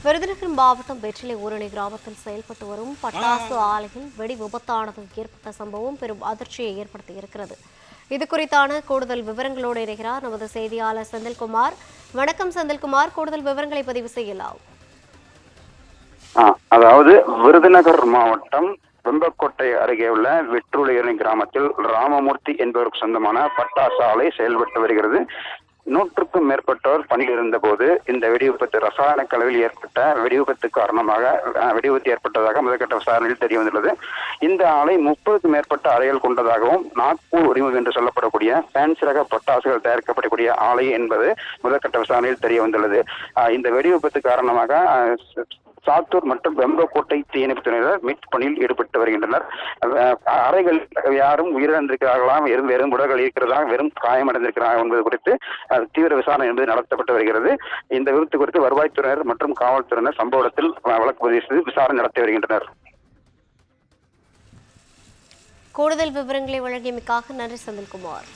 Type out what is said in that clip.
விருதுநகர் மாவட்டம் வெற்றிலை ஊரணி கிராமத்தில் செயல்பட்டு வரும் பட்டாசு ஆலையில் வெடி விபத்தானது ஏற்பட்ட சம்பவம் பெரும் அதிர்ச்சியை ஏற்படுத்தியிருக்கிறது. இது குறித்தான கூடுதல் விவரங்களோடு இணைகிறார் நமது செய்தியாளர் செந்தில்குமார். வணக்கம் செந்தில்குமார், கூடுதல் விவரங்களை பதிவு செய்யலாம். அதாவது விருதுநகர் மாவட்டம் வெம்பக்கோட்டை அருகே உள்ள வெற்றிலை கிராமத்தில் ராமமூர்த்தி என்பவருக்கு சொந்தமான பட்டாசு ஆலை செயல்பட்டு வருகிறது. 100க்கும் மேற்பட்டோர் பணியில் இருந்த போது இந்த வெடிவிபத்து ரசாயன கலவையில் ஏற்பட்ட வெடிவிபத்து காரணமாக வெடிவிபத்து ஏற்பட்டதாக முதற்கட்ட விசாரணையில் தெரிய வந்துள்ளது. இந்த ஆலை 30க்கும் மேற்பட்ட அறைகள் கொண்டதாகவும் நாக்பூர் உரிமம் என்று சொல்லப்படக்கூடிய ஃபேன்சி ரக பட்டாசுகள் தயாரிக்கப்படக்கூடிய ஆலை என்பது முதற்கட்ட விசாரணையில் தெரிய வந்துள்ளது. இந்த வெடிவிபத்து காரணமாக சாத்தூர் மற்றும் வெம்பக்கோட்டை தீயணைப்பு துறையினர் மீட்பு பணியில் ஈடுபட்டு வருகின்றனர். அறைகள் யாரும் உயிரிழந்திருக்கிறார்களா, வெறும் உடல்கள் இருக்கிறதா, வெறும் காயமடைந்திருக்கிறார்கள் என்பது குறித்து தீவிர விசாரணை என்பது நடத்தப்பட்டு வருகிறது. இந்த விபத்து குறித்து வருவாய்த்துறையினர் மற்றும் காவல்துறையினர் சம்பவ இடத்தில் வழக்கு பதிவு செய்து விசாரணை நடத்தி வருகின்றனர். கூடுதல் விவரங்களை வழங்கியமைக்காக நன்றி செந்தில்குமார்.